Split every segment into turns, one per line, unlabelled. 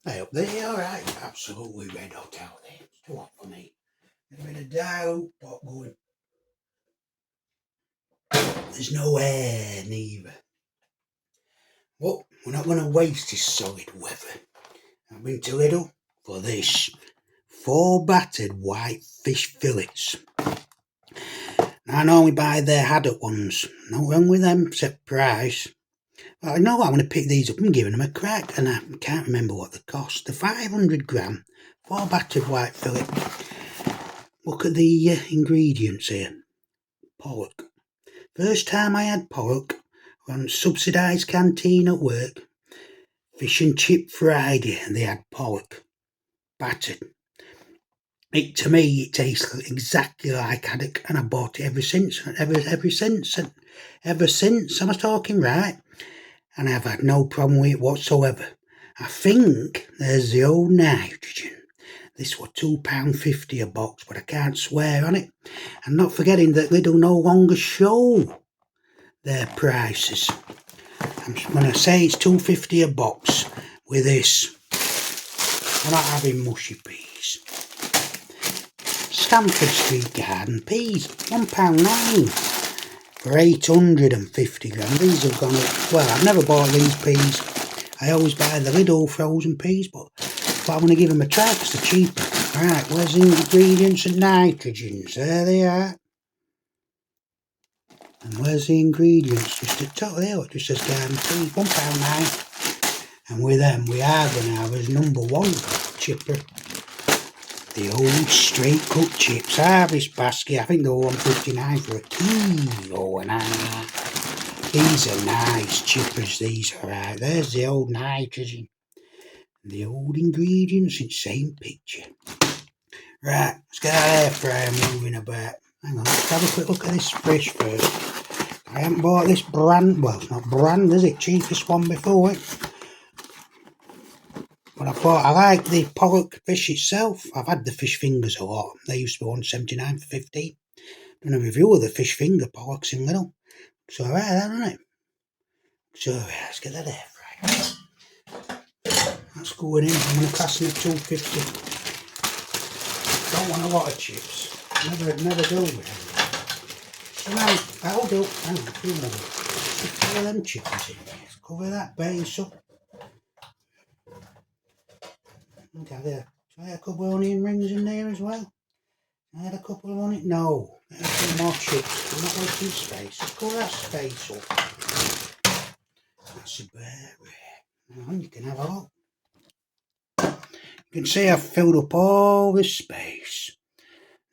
Hey, up there, alright. Absolutely red hot out there. It's too hot for me. A bit of dough, pot going. There's no air neither. But we're not going to waste this solid weather. I've been to Lidl for this 4 battered white fish fillets. Now, I normally buy their haddock ones. No wrong with them, except price. But I know I'm going to pick these up and give them a crack, and I can't remember what they cost. The 500 gram, 4 battered white fillet. Look at the ingredients here. Pollock. First time I had pollock on subsidised canteen at work. Fish and chip Friday, and they had pollock. Battered. To me, it tastes exactly like haddock, and I bought it ever since. Ever since, am I talking right? And I've had no problem with it whatsoever. I think there's the old nitrogen. This was £2.50 a box, but I can't swear on it. And not forgetting that Lidl no longer show their prices. I'm going to say it's £2.50 a box with this. I'm not having mushy peas. Stamford Street Garden peas, £1.9 for 850 gram. These have gone up. Well, I've never bought these peas. I always buy the Lidl frozen peas, but I'm going to give them a try because they're cheaper. Right, where's the ingredients and nitrogens? There they are. And where's the ingredients? Just at the top there, it just says garden peas, £1.9. And with them, we are going to have as number one chipper the old straight cut chips. Harvest basket, I think they were £1.59 for a kilo and a half. These are nice chippers, these are right. There's the old nitrogen. The old ingredients in the same picture. Right, let's get that air fryer moving about. Hang on, let's have a quick look at this fish first. I haven't bought this brand, well, it's not brand, is it? Cheapest one before it. But I thought I like the pollock fish itself. I've had the fish fingers a lot. They used to be £1.79 for 15. Done a review of the fish finger pollocks in Lidl. It's alright, isn't it? So let's get that air fryer. That's going in. I'm going to class it at £2.50. Don't want a lot of chips. Never do with them. So now, that'll do. Hang on, 2 more. Just cover them chickens in there. Let's cover that base up. Okay, there. So I had a couple of onion rings in there as well. I had a couple of onion. No, there's some more chips. I'm not wasting space. Let's cover that space up. That's about right. Now you can have a look. You can see I've filled up all this space.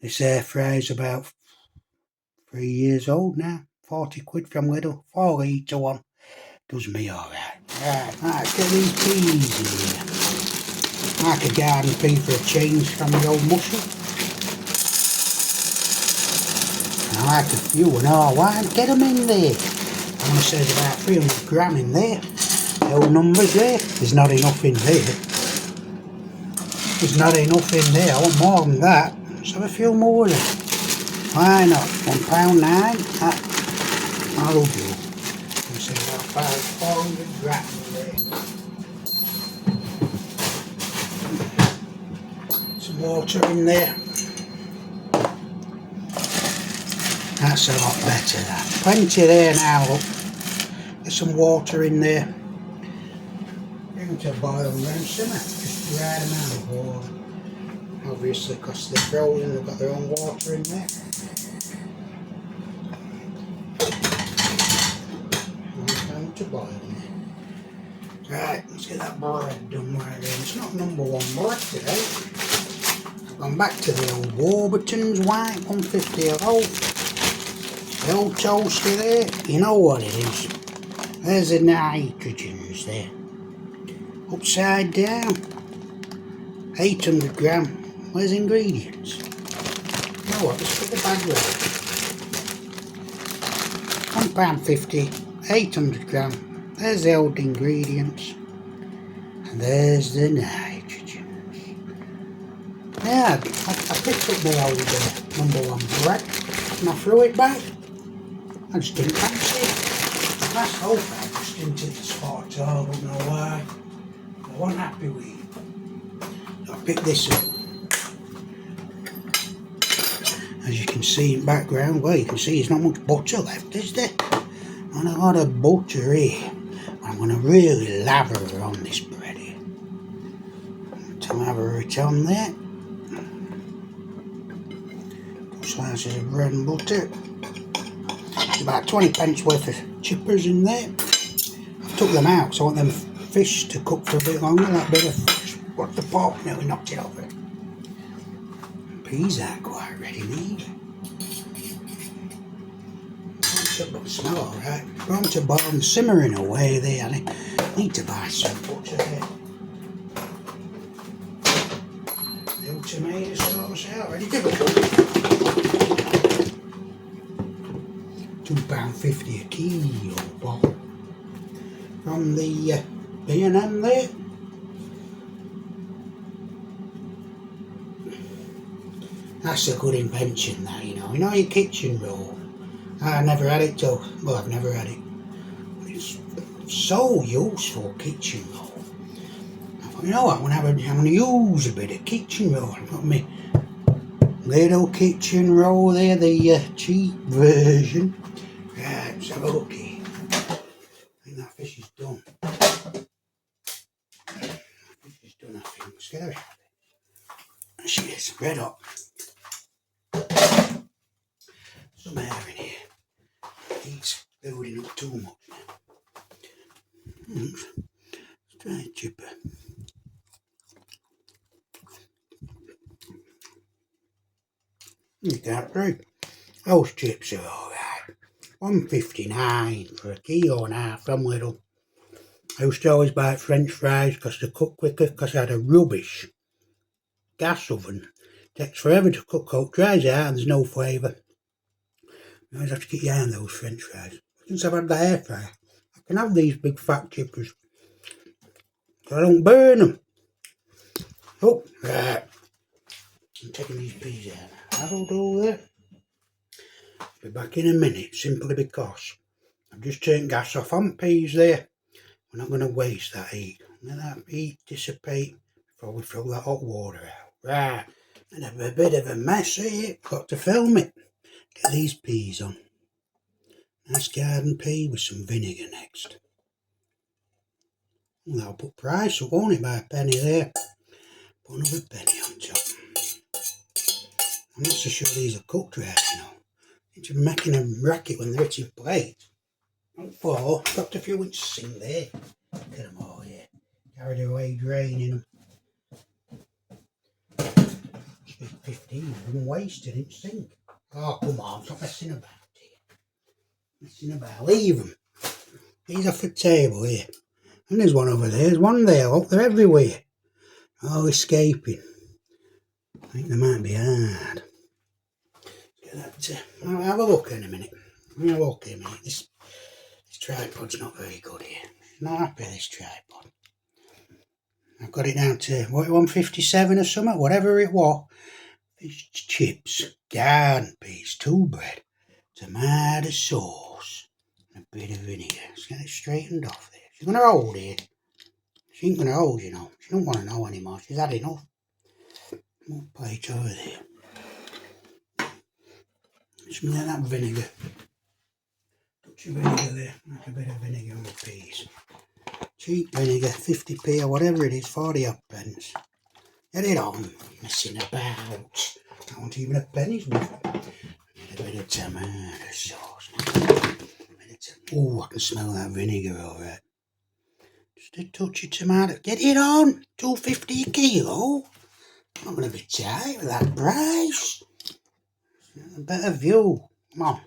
This air fryer is about 3 years old now. 40 quid from Lidl. 4 litre one. Does me alright. Right, let's get these peas in here. Like a garden pea for a change from the old mushroom. I like a few and all. Why not get them in there? I'm going to say there's about 300 gram in there. The old numbers there. There's not enough in there. There's not enough in there. I want more than that. Let's have a few more then. Why not? £1.9. That'll do. I'm saying about 400 gram in there. Some water in there. That's a lot better, that. Plenty there now, look. Get some water in there. Bring them to a boil and then simmer. Just the right amount of water. Obviously, because they're frozen, they've got their own water in there. And to boil now. Right, let's get that bread done right there. It's not number one bread today. I've gone back to the old Warburton's white, £1.50 a loaf. The old toaster there, you know what it is. There's the nitrogens there. Upside down. 800 gram. Where's the ingredients? You know what, let's put the bag right. £1.50, 800 gram. There's the old ingredients. And there's the nitrogens. Yeah, I picked up my old number one bread and I threw it back. I just didn't fancy it. Last hope I just didn't hit the spot at all, I don't know why. I wasn't happy with it. pick this up. As you can see in the background, well, you can see there's not much butter left, is there? Not a lot of butter here. I'm going to really lather on this bread here. To lather it on there. Slices of bread and butter. There's about 20 pence worth of chippers in there. I've took them out, so I want them fish to cook for a bit longer. That bit of fish. What's the pork? Now we knocked it over. Peas aren't quite ready neither. Don't smell alright. Gone to boil and simmering away there. I need to buy some butter there. The old tomato sauce out, ready to go. £2.50 a kilo, Bob. From the B&M there. That's a good invention, that, you know. You know your kitchen roll. I never had it till, well, I've never had it. It's so useful, kitchen roll. I thought, you know what, I'm going to use a bit of kitchen roll. I've got my little kitchen roll there, the cheap version. Right, let's have a look here. I think that fish is done. Fish is done, I think. Let's get her out of it. There she is, red hot. Some air in here. It's building up too much now. Let's try a chipper. You can't see. Those chips are alright. £1.59 for a kilo and a half from Lidl. I used to always buy French fries because they cook quicker, because I had a rubbish gas oven. It takes forever to cook out, dries out and there's no flavour. You always have to keep your eye on those French fries. Since I've had the air fryer, I can have these big fat chippers. So I don't burn them. Oh, right. I'm taking these peas out. That'll do there. Be back in a minute, simply because I've just turned gas off on peas there. We're not going to waste that heat. Let that heat dissipate before we throw that hot water out. Right. And have a bit of a mess here. Got to film it. Get these peas on. Nice garden pea with some vinegar next. Well, that'll put price up, won't it, by a penny there. Put another penny on top. I'm not so sure these are cooked right, you know. It's making a racket when they're hitting plates. Not four, got a few inches in there. Look at them all here. Carried away draining them. Must be 15 of them wasted in sink. Oh, come on, stop messing about here. Messing about, leave them. These off the table here. And there's one over there, there's one there, look, they're everywhere. All escaping. I think they might be hard. Get that, I'll have a look in a minute. I'll have a look in a minute. This tripod's not very good here. Not happy with this tripod. I've got it down to, what, 157 or something, whatever it was. Fish chips, garden peas, 2 bread, tomato sauce, and a bit of vinegar. Let's get it straightened off there. She's going to hold here. She ain't going to hold, you know. She don't want to know anymore. She's had enough. More plate over there. Just get that vinegar. Touch of vinegar there. Like a bit of vinegar on the peas. Cheap vinegar, 50p or whatever it is, 40 odd pence. Get it on. Messing about. I want even a penny's worth. Get a bit of tomato sauce. Oh, I can smell that vinegar alright. Just a touch of tomato. Get it on. £2.50 a kilo. I'm not going to be tight with that price. A better view. Come on.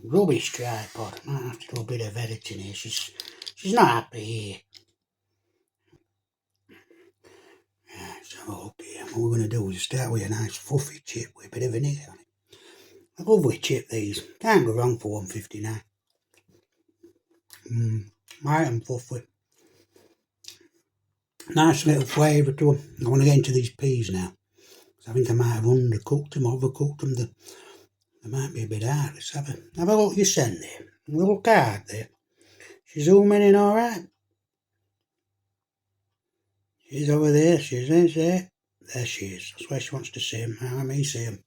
Rubbish tripod. I might have to do a bit of editing here. She's not happy here. Right, so okay. What we're going to do is start with a nice fluffy chip with a bit of vinegar on it. A lovely chip these. Can't go wrong for £1.59. Light and fluffy. Nice little flavour to them. I want to get into these peas now. I think I might have undercooked them, overcooked them. They might be a bit hard. Let's have a look at your send there. A little card there. She's zooming in alright. She's over there. She's there. There she is. I swear she wants to see him. Let me see him.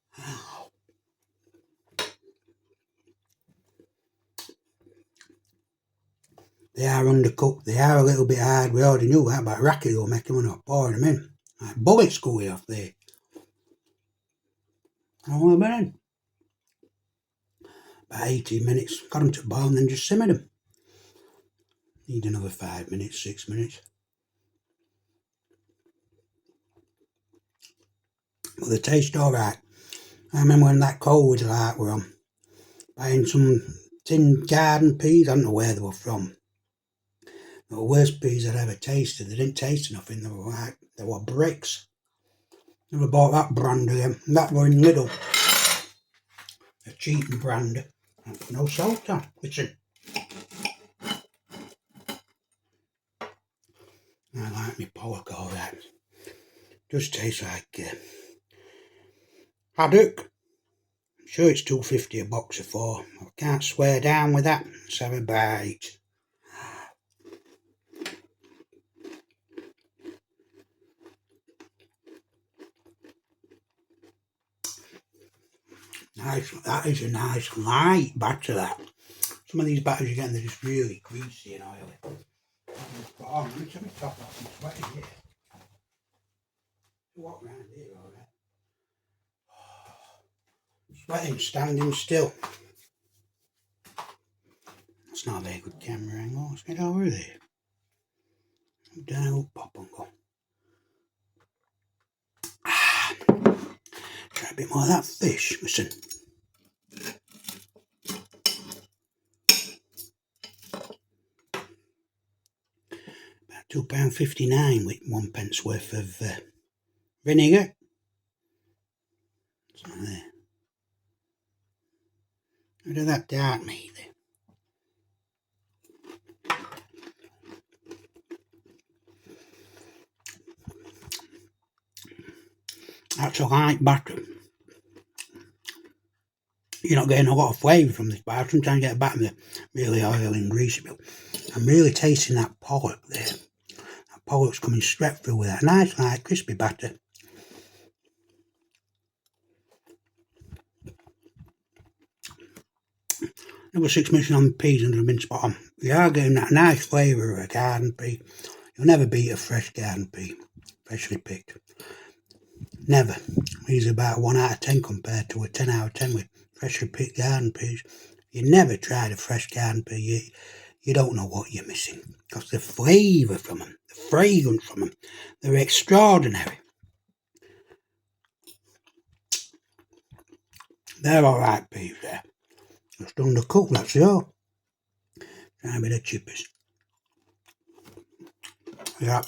They are undercooked. They are a little bit hard. We already knew that, but racket will make them. We're not pouring them in. Like bullets going off there. How long have I been in? About 18 minutes. Got them to boil and then just simmered them. Need another 5 minutes, 6 minutes. But they taste alright. I remember when that COVID like were on, buying some tin garden peas. I don't know where they were from. They were the worst peas I'd ever tasted. They didn't taste nothing. They were bricks. Never bought that brand again. That were in Lidl. A cheap brand. No salt on. Listen. I like me Pollock alright. Just tastes like haddock. I'm sure it's $2.50 a box of 4. I can't swear down with that. Let's have a bite. Nice. That is a nice light batter. That. Some of these batters you get, they're just really greasy and oily. Let me take my top off. I'm sweating here. Walk around here, alright. Sweating, standing still. That's not a very good camera angle. Let's get over there. Down, pop and go. Try a bit more of that fish. Listen. About £2.59 with 1p worth of vinegar. It's not there. Rid of that dark meat there. That's a light batter. You're not getting a lot of flavour from this batter. Sometimes you get a batter that's really oily and greasy. But I'm really tasting that pollock there. That pollock's coming straight through with that nice, light, crispy batter. Another 6 minutes on the peas under the minced bottom. You are getting that nice flavour of a garden pea. You'll never beat a fresh garden pea, freshly picked. Never. These are about 1 out of 10 compared to a 10 out of 10 with freshly picked garden peas. You never tried a fresh garden pea, you don't know what you're missing. Because the flavour from them, the fragrance from them, they're extraordinary. They're alright peas there. Just undercooked, that's all. Try a bit of chippers. Yeah.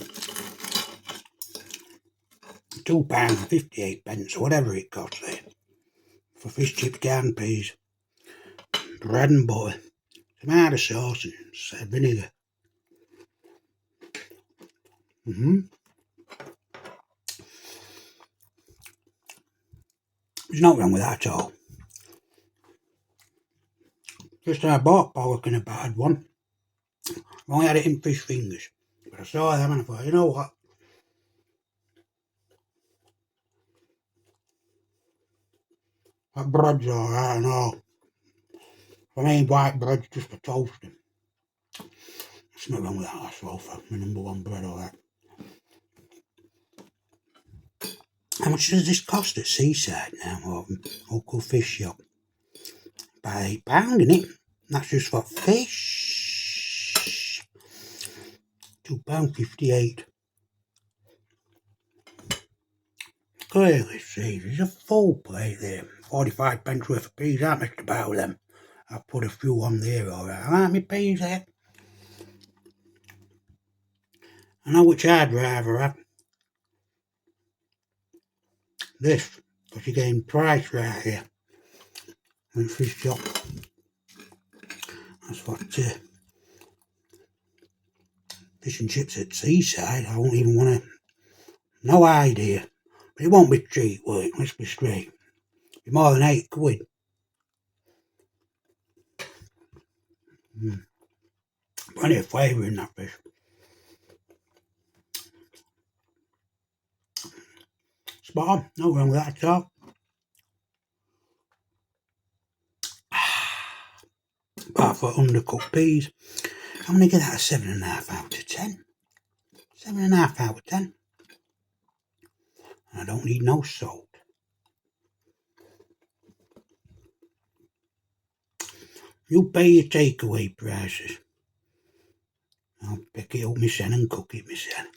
£2.58 or whatever it costs there. For fish chips, garden peas, bread and butter, tomato sauce and vinegar. There's nothing wrong with that at all. Just I bought pollock in a bad one. I've only had it in fish fingers. But I saw them and I thought, you know what? That bread's alright and all. I mean, white bread's just for toasting. There's nothing wrong with that, that's all for my number 1 bread or that. How much does this cost at Seaside now, or local fish shop? About £8, isn't it? That's just for fish. £2.58. Clearly see, there's a full plate there. 45p worth of peas, aren't Mr. Bow them? I've put a few on there, alright. I like my peas there. I know which I'd rather have. This, because you're getting price right here. And fish shop. That's what fish and chips at Seaside. I won't even want to. No idea. But it won't be cheap, will it? Let's be straight. It'll be more than £8. Plenty of flavour in that fish. Spot on, no wrong with that at all. Apart for undercooked peas, I'm going to give that a 7.5 out of 10. 7.5 out of 10. I don't need no salt. You pay your takeaway prices. I'll pick it up myself and cook it myself.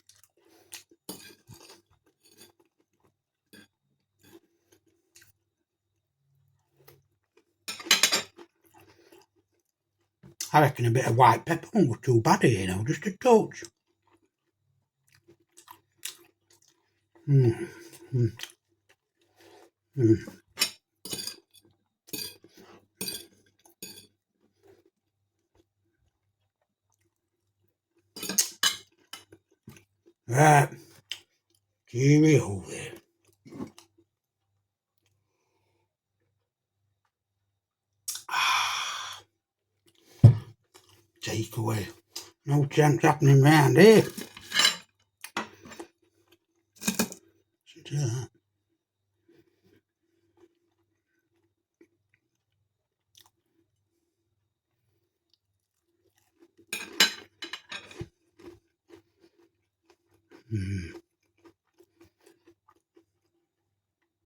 I reckon a bit of white pepper won't go too bad here, just a touch. Mm. Mm. Mm. Right, cheerio there. Takeaway. No chance happening round here. Listen to that. Mm.